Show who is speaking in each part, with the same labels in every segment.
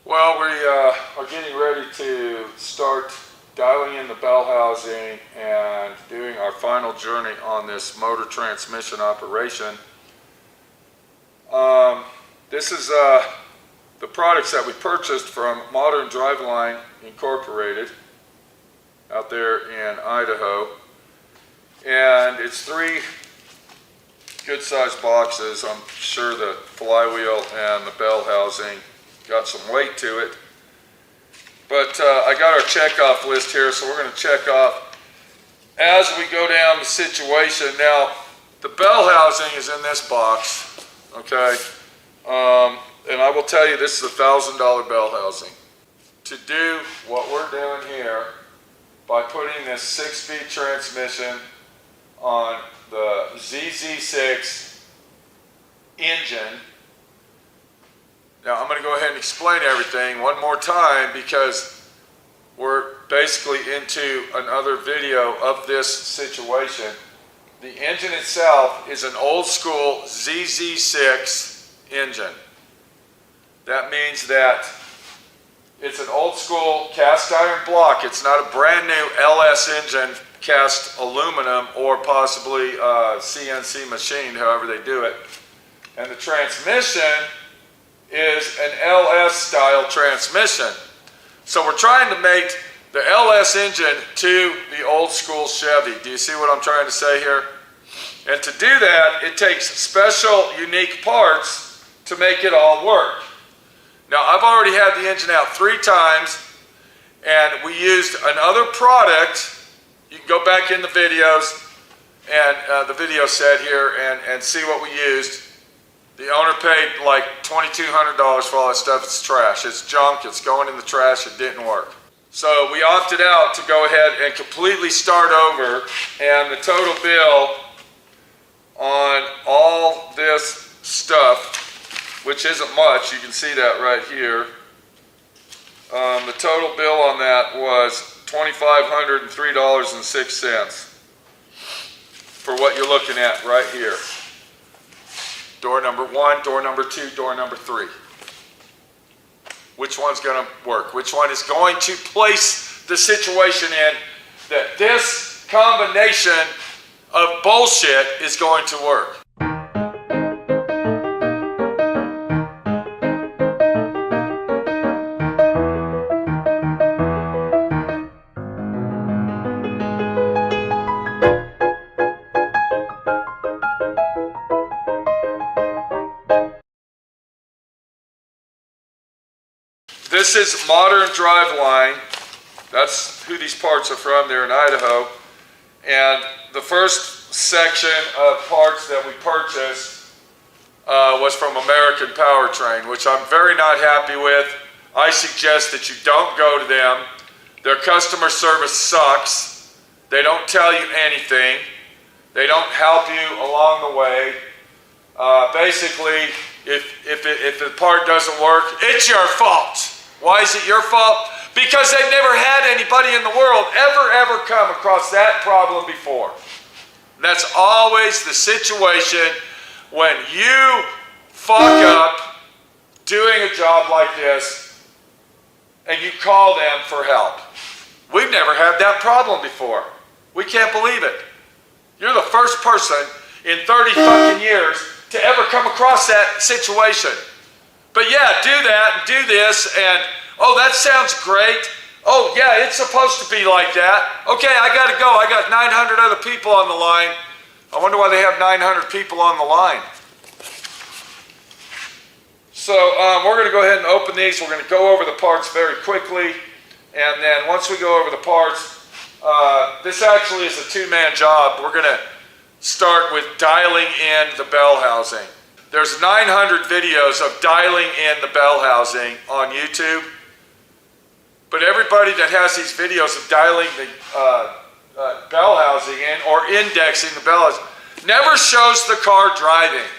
Speaker 1: Well, we are getting ready to start dialing in the bell housing and doing our final journey on this motor transmission operation. This is the products that we purchased from Modern DriveLine Incorporated out there in Idaho. And it's 3 good-sized boxes. I'm sure the flywheel and the bell housing got some weight to it. But I got our checkoff list here, so we're going to check off as we go down the situation. Now, the bell housing is in this box, okay? And I will tell you, this is a $1,000 bell housing. To do what we're doing here, by putting this 6-speed transmission on the ZZ6 engine. Now I'm going to go ahead and explain everything one more time because we're basically into another video of this situation. The engine itself is an old school ZZ6 engine. That means that it's an old school cast iron block. It's not a brand new LS engine, cast aluminum, or possibly CNC machined, however they do it. And the transmission is an LS style transmission. So we're trying to make the LS engine to the old school Chevy. Do you see what I'm trying to say here? And to do that, it takes special, unique parts to make it all work. Now, I've already had the engine out 3 times, and we used another product. You can go back in the videos and the video set here and see what we used. The owner paid like $2,200 for all that stuff. It's trash. It's junk. It's going in the trash. It didn't work. So we opted out to go ahead and completely start over, and the total bill on all this stuff, which isn't much, you can see that right here. The total bill on that was $2,503.06 for what you're looking at right here. Door number 1, door number 2, door number 3. Which one's going to work? Which one is going to place the situation in that this combination of bullshit is going to work? This is Modern DriveLine. That's who these parts are from. They're in Idaho. And the first section of parts that we purchased was from American Powertrain, which I'm very not happy with. I suggest that you don't go to them. Their customer service sucks. They don't tell you anything. They don't help you along the way. Basically, if the part doesn't work, it's your fault. Why is it your fault? Because they've never had anybody in the world ever come across that problem before. And that's always the situation when you fuck up doing a job like this and you call them for help. We've never had that problem before. We can't believe it. You're the first person in 30 fucking years to ever come across that situation. But yeah, do that and do this, and oh, that sounds great. Oh yeah, it's supposed to be like that. Okay, I gotta go. I got 900 other people on the line. I wonder why they have 900 people on the line. So we're gonna go ahead and open these. We're gonna go over the parts very quickly, and then once we go over the parts, this actually is a 2-man job. We're gonna start with dialing in the bell housing. There's 900 videos of dialing in the bell housing on YouTube, but everybody that has these videos of dialing the bell housing in or indexing the bell housing never shows the car driving,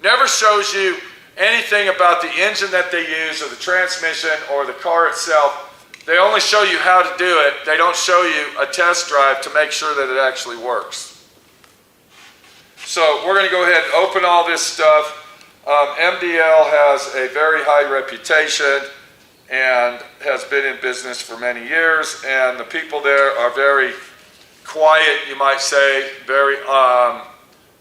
Speaker 1: never shows you anything about the engine that they use or the transmission or the car itself. They only show you how to do it. They don't show you a test drive to make sure that it actually works. So we're going to go ahead and open all this stuff. MDL has a very high reputation and has been in business for many years, and the people there are very quiet, you might say, very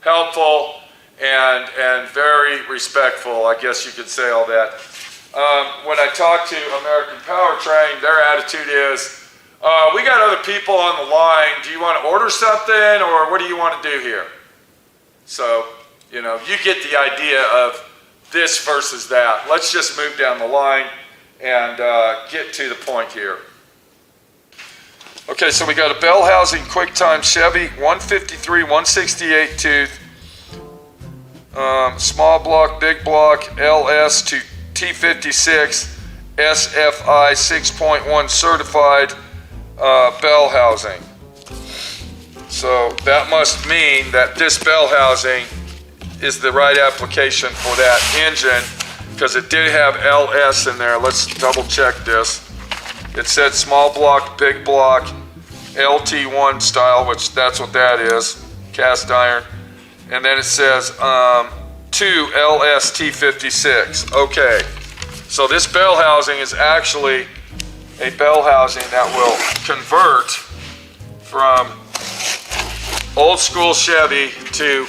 Speaker 1: helpful, and very respectful. I guess you could say all that. When I talk to American Powertrain, their attitude is, we got other people on the line. Do you want to order something, or what do you want to do here? So, you know, you get the idea of this versus that. Let's just move down the line and get to the point here. Okay, so we got a bell housing QuickTime Chevy 153 168 tooth, small block, big block, LS to T56 SFI 6.1 certified bell housing. So that must mean that this bell housing is the right application for that engine, because it did have LS in there. Let's double check this. It said small block, big block, LT1 style, which that's what that is, cast iron. And then it says 2 LS T56. Okay, so this bell housing is actually a bell housing that will convert from old school Chevy to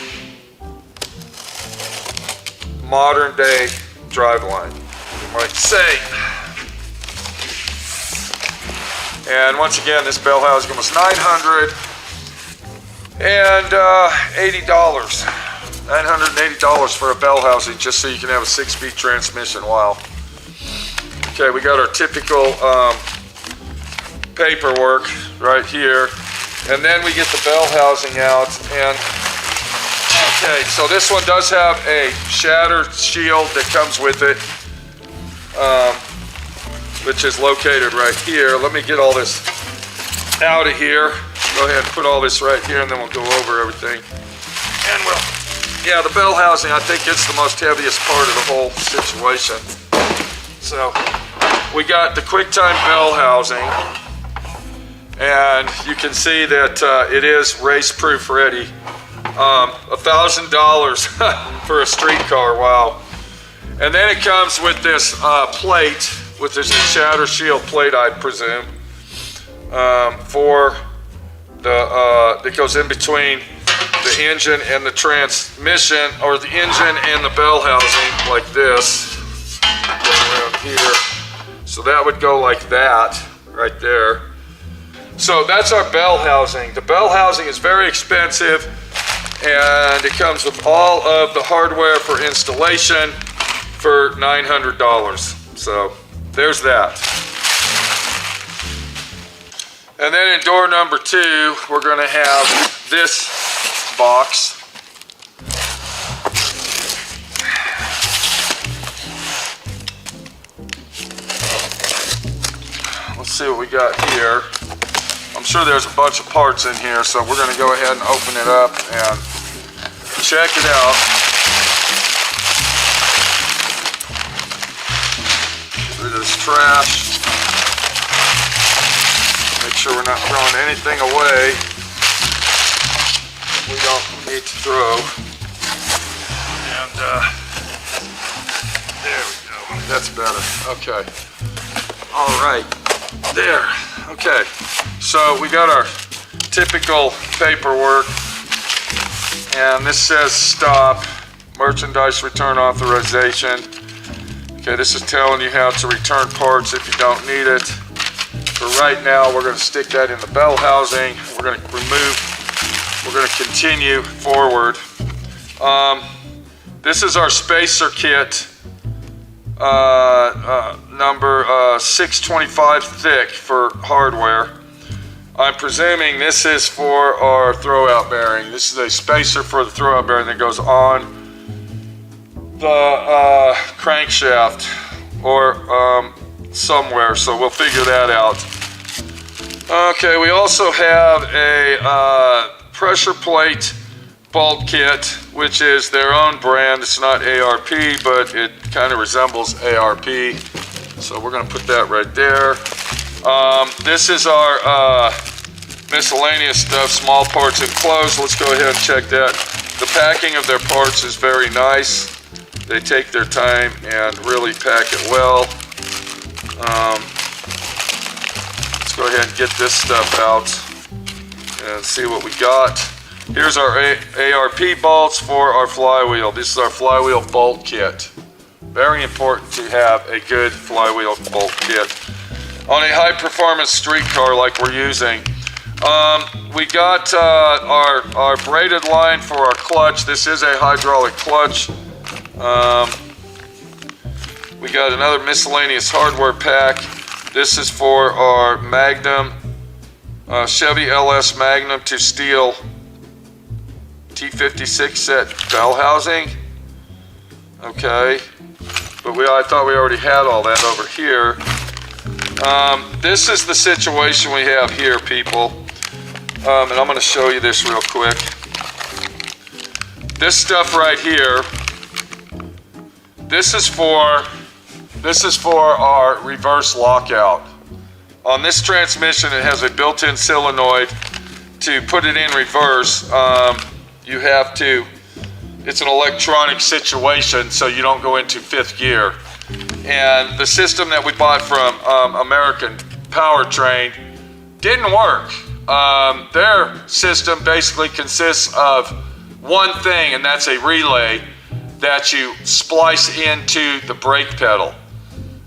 Speaker 1: modern day driveline, you might say. And once again, this bell housing was $980. $980 for a bell housing, just so you can have a 6-speed transmission. Wow. Okay, we got our typical paperwork right here, and then we get the bell housing out. And okay, so this one does have a shatter shield that comes with it, which is located right here. Let me get all this out of here. Go ahead and put all this right here, and then we'll go over everything. And yeah, the bell housing, I think it's the most heaviest part of the whole situation. So we got the QuickTime bell housing, and you can see that it is race-proof ready. $1,000 for a street car, wow. And then it comes with this plate, which is a shatter shield plate, I presume, for the that goes in between the engine and the transmission, or the engine and the bell housing, like this, around here. So that would go like that, right there. So that's our bell housing. The bell housing is very expensive, and it comes with all of the hardware for installation for $900. So there's that. And then in door number 2, we're going to have this box. Let's see what we got here. I'm sure there's a bunch of parts in here, so we're going to go ahead and open it up and check it out. Get rid of this trash. Make sure we're not throwing anything away we don't need to throw. And there we go. That's better. Okay. All right. There. Okay. So we got our typical paperwork, and this says stop, merchandise return authorization. Okay, this is telling you how to return parts if you don't need it. For right now, we're going to stick that in the bell housing. We're going to continue forward. This is our spacer kit, number 625 thick for hardware. I'm presuming this is for our throwout bearing. This is a spacer for the throwout bearing that goes on the crankshaft or somewhere, so we'll figure that out. Okay, we also have a pressure plate bolt kit, which is their own brand. It's not ARP, but it kind of resembles ARP. So we're going to put that right there. This is our miscellaneous stuff, small parts enclosed. Let's go ahead and check that. The packing of their parts is very nice. They take their time and really pack it well. Let's go ahead and get this stuff out and see what we got. Here's our ARP bolts for our flywheel. This is our flywheel bolt kit. Very important to have a good flywheel bolt kit on a high performance street car like we're using. We got our braided line for our clutch. This is a hydraulic clutch. We got another miscellaneous hardware pack. This is for our Magnum, Chevy LS Magnum to steel T56 set bell housing. Okay, but I thought we already had all that over here. This is the situation we have here, people. And I'm going to show you this real quick. This stuff right here, this is for our reverse lockout. On this transmission, it has a built-in solenoid. To put it in reverse, you have to, it's an electronic situation, so you don't go into fifth gear. And the system that we bought from American Powertrain didn't work. Their system basically consists of one thing, and that's a relay that you splice into the brake pedal.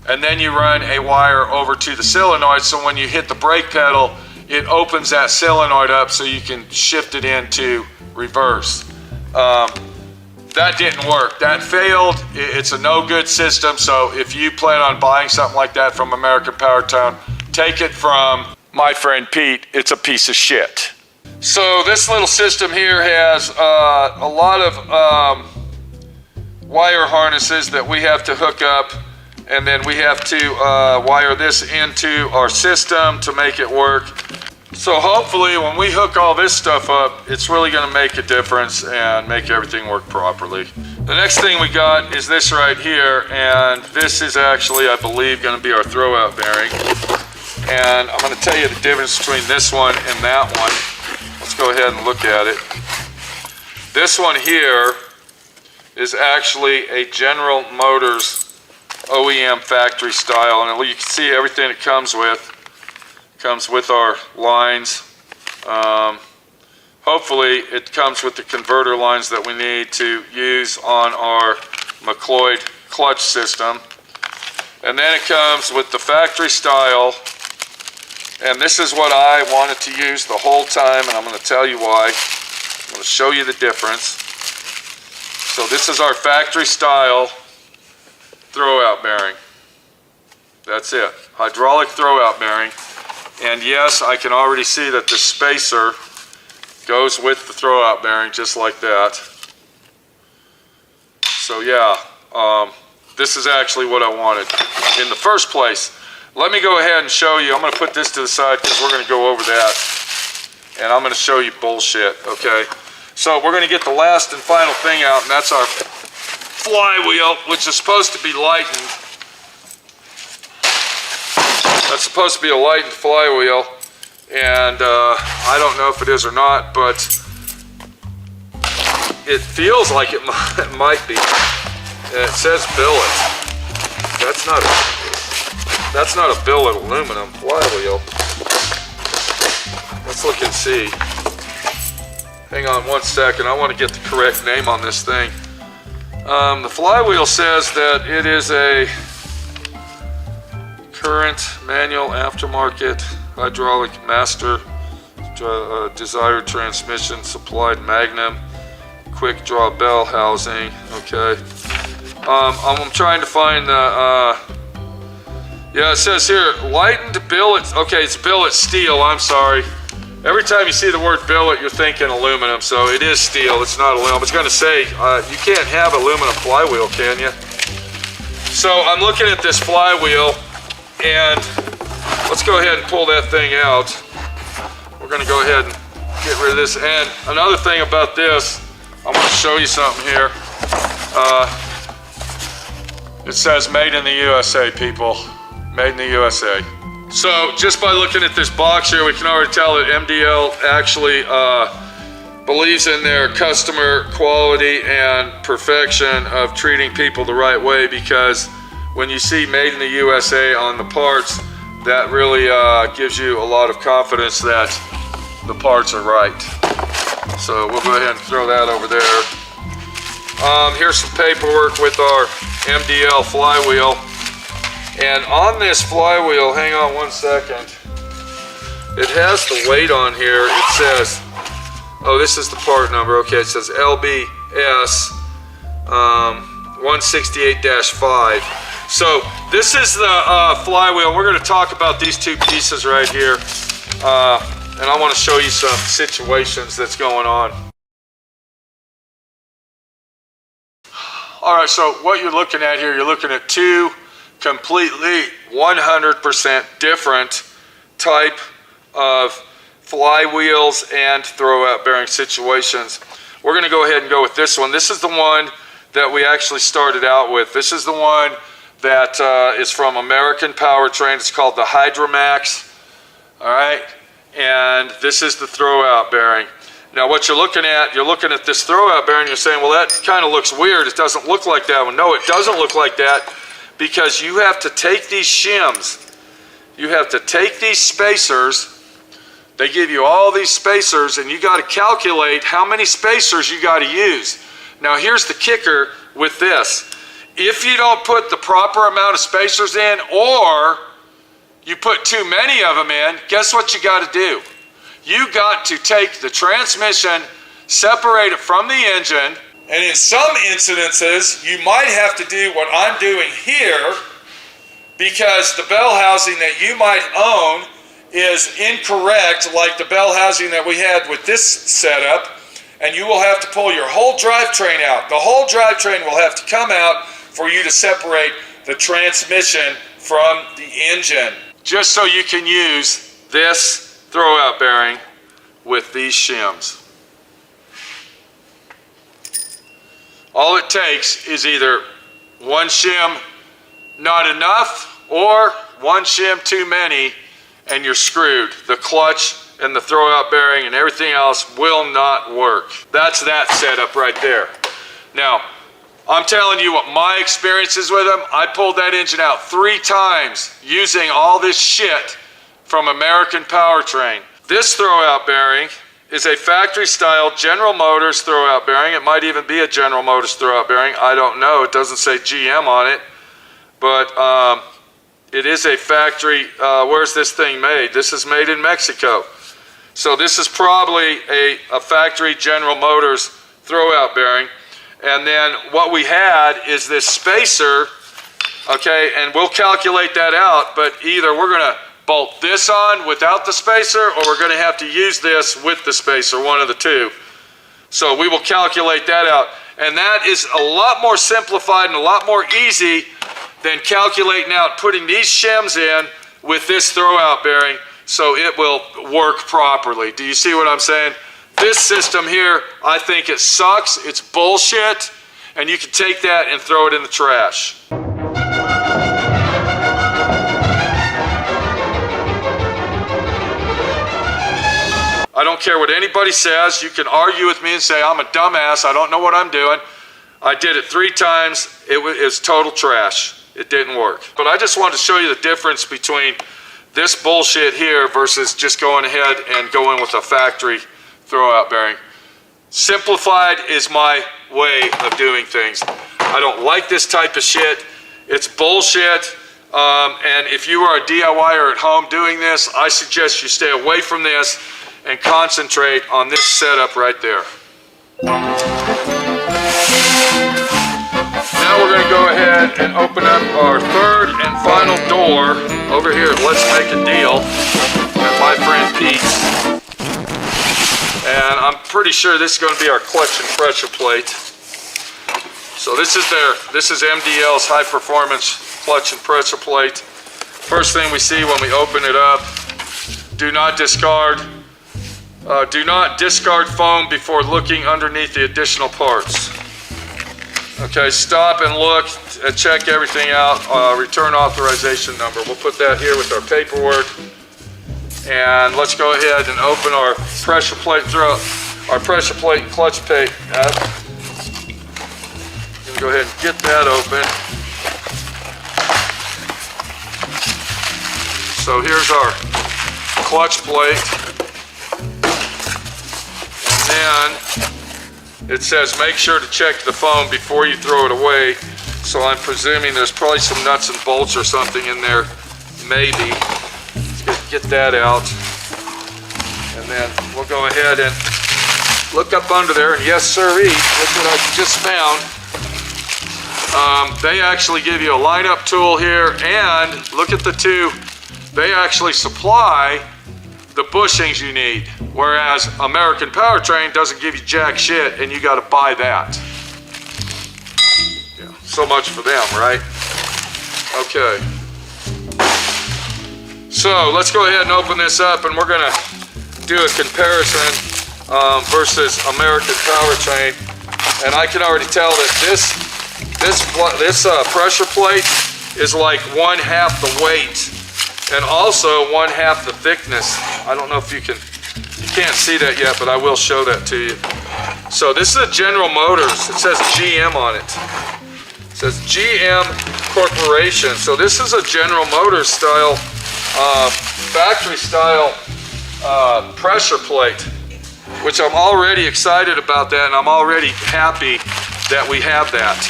Speaker 1: And then you run a wire over to the solenoid, so when you hit the brake pedal, it opens that solenoid up so you can shift it into reverse. That didn't work. That failed. It's a no good system, so if you plan on buying something like that from American Powertrain, take it from my friend Pete. It's a piece of shit. So this little system here has a lot of wire harnesses that we have to hook up, and then we have to wire this into our system to make it work. So hopefully when we hook all this stuff up, it's really going to make a difference and make everything work properly. The next thing we got is this right here, and this is actually, I believe, going to be our throwout bearing. And I'm going to tell you the difference between this one and that one. Let's go ahead and look at it. This one here is actually a General Motors OEM factory style, and you can see everything it comes with. Comes with our lines. Hopefully it comes with the converter lines that we need to use on our McLeod clutch system. And then it comes with the factory style, and this is what I wanted to use the whole time, and I'm going to tell you why. I'm going to show you the difference. So this is our factory style throwout bearing. That's it. Hydraulic throwout bearing. And yes, I can already see that the spacer goes with the throwout bearing just like that. So yeah, this is actually what I wanted in the first place. Let me go ahead and show you. I'm going to put this to the side because we're going to go over that. And I'm going to show you bullshit, okay? So we're going to get the last and final thing out, and that's our flywheel, which is supposed to be lightened. That's supposed to be a lightened flywheel, and I don't know if it is or not, but it feels like it might be. And it says billet. That's not a billet aluminum flywheel. Let's look and see. Hang on one second. I want to get the correct name on this thing. The flywheel says that it is a current manual aftermarket hydraulic master desired transmission supplied Magnum quick draw bell housing. Okay. I'm trying to find the yeah, it says here lightened billet. Okay, it's billet steel. I'm sorry. Every time you see the word billet, you're thinking aluminum, so it is steel. It's not aluminum. It's going to say you can't have aluminum flywheel, can you? So I'm looking at this flywheel, and let's go ahead and pull that thing out. We're going to go ahead and get rid of this. And another thing about this, I'm going to show you something here. It says made in the USA, people. Made in the USA. So just by looking at this box here, we can already tell that MDL actually believes in their customer quality and perfection of treating people the right way, because when you see made in the USA on the parts, that really gives you a lot of confidence that the parts are right. So we'll go ahead and throw that over there. Here's some paperwork with our MDL flywheel. And on this flywheel, hang on one second, it has the weight on here. It says, oh, this is the part number. Okay, it says LBS 168-5. So this is the flywheel. We're going to talk about these two pieces right here. And I want to show you some situations that's going on. All right, so what you're looking at here, you're looking at two completely 100% different type of flywheels and throwout bearing situations. We're going to go ahead and go with this one. This is the one that we actually started out with. This is the one that is from American Powertrain. It's called the Hydromax. All right, and this is the throwout bearing. Now what you're looking at this throwout bearing, you're saying, well, that kind of looks weird. It doesn't look like that one. No, it doesn't look like that, because you have to take these shims, you have to take these spacers. They give you all these spacers, and you got to calculate how many spacers you got to use. Now here's the kicker with this. If you don't put the proper amount of spacers in, or you put too many of them in, guess what you got to do? You got to take the transmission, separate it from the engine, and in some incidences, you might have to do what I'm doing here, because the bell housing that you might own is incorrect, like the bell housing that we had with this setup, and you will have to pull your whole drivetrain out. The whole drivetrain will have to come out for you to separate the transmission from the engine, just so you can use this throwout bearing with these shims. All it takes is either one shim not enough or one shim too many, and you're screwed. The clutch and the throwout bearing and everything else will not work. That's that setup right there. Now, I'm telling you what my experience is with them. I pulled that engine out 3 times using all this shit from American Powertrain. This throwout bearing is a factory style General Motors throwout bearing. It might even be a General Motors throwout bearing. I don't know. It doesn't say GM on it. But it is a factory. Where's this thing made? This is made in Mexico. So this is probably a factory General Motors throwout bearing. And then what we had is this spacer, okay, and we'll calculate that out, but either we're going to bolt this on without the spacer, or we're going to have to use this with the spacer, one of the two. So we will calculate that out. And that is a lot more simplified and a lot more easy than calculating out putting these shims in with this throwout bearing so it will work properly. Do you see what I'm saying? This system here, I think it sucks, it's bullshit, and you can take that and throw it in the trash. I don't care what anybody says. You can argue with me and say I'm a dumbass, I don't know what I'm doing. I did it 3 times, it was total trash. It didn't work. But I just wanted to show you the difference between this bullshit here versus just going ahead and going with a factory throwout bearing. Simplified is my way of doing things. I don't like this type of shit. It's bullshit. And if you are a DIYer at home doing this, I suggest you stay away from this and concentrate on this setup right there. Now we're going to go ahead and open up our third and final door over here at Let's Make a Deal with my friend Pete. And I'm pretty sure this is going to be our clutch and pressure plate. So this is MDL's high performance clutch and pressure plate. First thing we see when we open it up, do not discard foam before looking underneath the additional parts. Okay, stop and look and check everything out. Return authorization number. We'll put that here with our paperwork. And let's go ahead and open our pressure plate, throw our pressure plate and clutch plate up. Go ahead and get that open. So here's our clutch plate. And then it says make sure to check the foam before you throw it away. So I'm presuming there's probably some nuts and bolts or something in there, maybe. Let's get that out. And then we'll go ahead and look up under there, and yes sirree, look what I just found. They actually give you a lineup tool here, and look at the two. They actually supply the bushings you need, whereas American Powertrain doesn't give you jack shit, and you got to buy that. Yeah, so much for them, right? Okay. So let's go ahead and open this up, and we're gonna do a comparison versus American Powertrain. And I can already tell that this pressure plate is like 1/2 the weight, and also 1/2 the thickness. I don't know if you can't see that yet, but I will show that to you. So this is a General Motors. It says GM on it. It says GM Corporation. So this is a General Motors style, factory style pressure plate, which I'm already excited about that, and I'm already happy that we have that.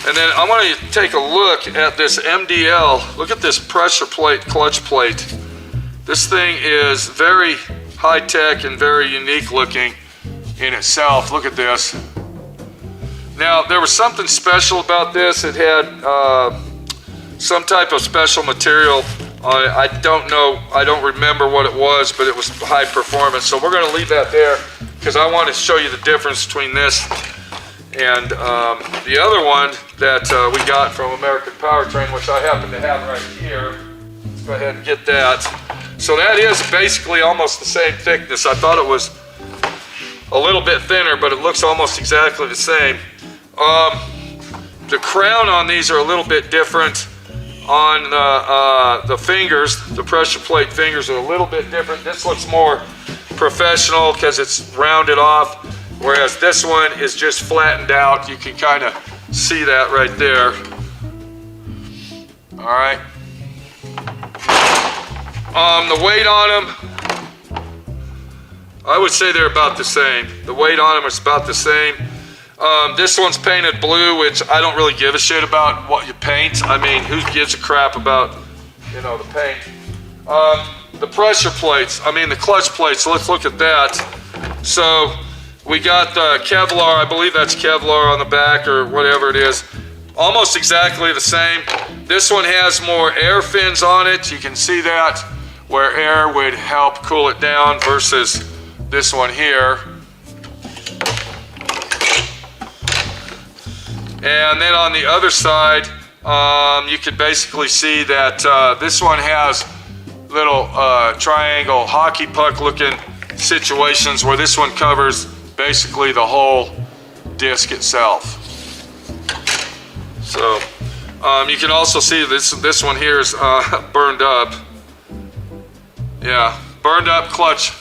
Speaker 1: And then I want to take a look at this MDL. Look at this pressure plate, clutch plate. This thing is very high tech and very unique looking in itself. Look at this. Now, there was something special about this. It had some type of special material on it. I don't know, I don't remember what it was, but it was high performance. So we're going to leave that there because I want to show you the difference between this and the other one that we got from American Powertrain, which I happen to have right here. Let's go ahead and get that. So that is basically almost the same thickness. I thought it was a little bit thinner, but it looks almost exactly the same. The crown on these are a little bit different. On the fingers, the pressure plate fingers are a little bit different. This looks more professional because it's rounded off, whereas this one is just flattened out. You can kind of see that right there. All right. The weight on them, I would say they're about the same. The weight on them is about the same. This one's painted blue, which I don't really give a shit about what you paint. I mean, who gives a crap about, you know, the paint? The pressure plates, I mean the clutch plates, let's look at that. So we got the Kevlar, I believe that's Kevlar on the back or whatever it is. Almost exactly the same. This one has more air fins on it. You can see that, where air would help cool it down versus this one here. And then on the other side, you can basically see that this one has little triangle hockey puck looking situations, where this one covers basically the whole disc itself. So you can also see this one here is burned up. Yeah, burned up clutch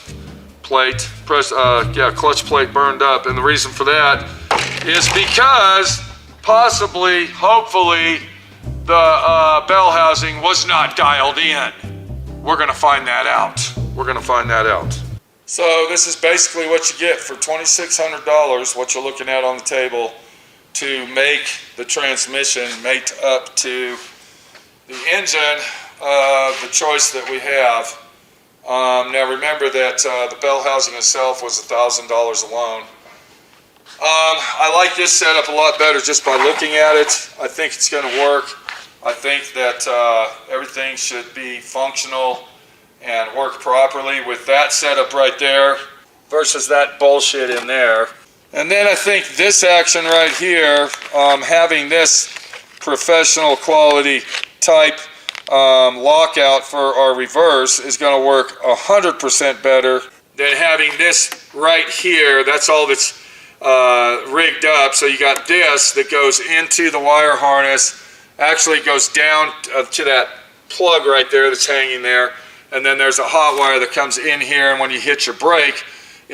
Speaker 1: plate. Clutch plate burned up, and the reason for that is because possibly, hopefully, the bell housing was not dialed in. We're gonna find that out. We're gonna find that out. So this is basically what you get for $2,600, what you're looking at on the table, to make the transmission mate up to the engine of the choice that we have. Now remember that the bell housing itself was $1,000 alone. I like this setup a lot better just by looking at it. I think it's going to work. I think that everything should be functional and work properly with that setup right there versus that bullshit in there. And then I think this action right here, having this professional quality type lockout for our reverse is going to work 100% better than having this right here. That's all that's rigged up. So you got this that goes into the wire harness, actually goes down to that plug right there that's hanging there, and then there's a hot wire that comes in here, and when you hit your brake,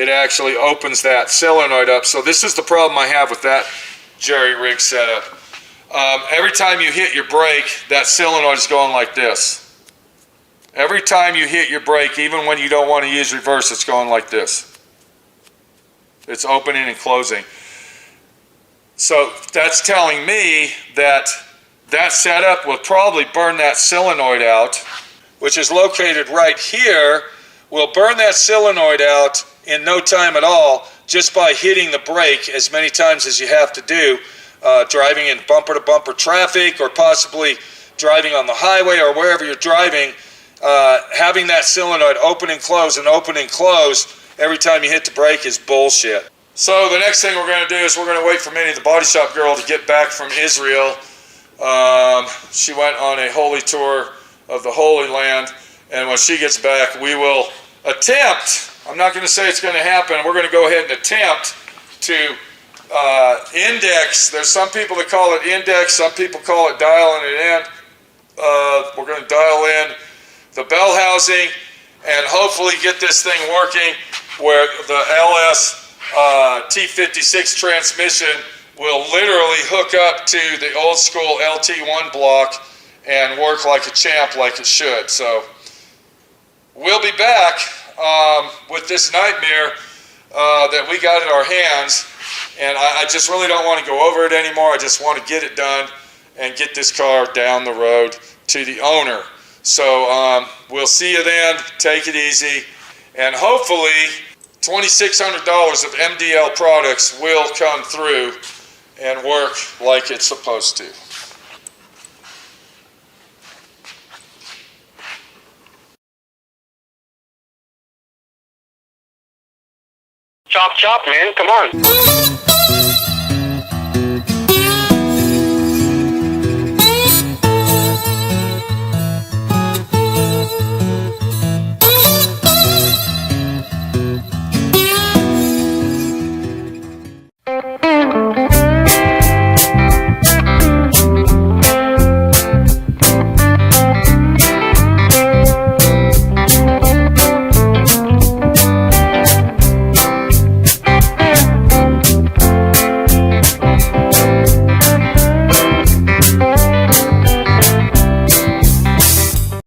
Speaker 1: it actually opens that solenoid up. So this is the problem I have with that jerry rig setup. Every time you hit your brake, that solenoid is going like this. Every time you hit your brake, even when you don't want to use reverse, it's going like this. It's opening and closing. So that's telling me that that setup will probably burn that solenoid out, which is located right here. Will burn that solenoid out in no time at all just by hitting the brake as many times as you have to do, driving in bumper-to-bumper traffic or possibly driving on the highway or wherever you're driving. Having that solenoid open and close every time you hit the brake is bullshit. So the next thing we're going to do is we're going to wait for Minnie, the body shop girl, to get back from Israel. She went on a holy tour of the Holy Land, and when she gets back, we will attempt, I'm not going to say it's going to happen, we're going to go ahead and attempt to index. There's some people that call it index, some people call it dialing it in. We're going to dial in the bell housing and hopefully get this thing working where the LS T56 transmission will literally hook up to the old school LT1 block and work like a champ, like it should. So we'll be back with this nightmare that we got in our hands, and I just really don't want to go over it anymore. I just want to get it done and get this car down the road to the owner. So we'll see you then. Take it easy, and hopefully $2,600 of MDL products will come through and work like it's supposed to.
Speaker 2: Chop chop, man, come on.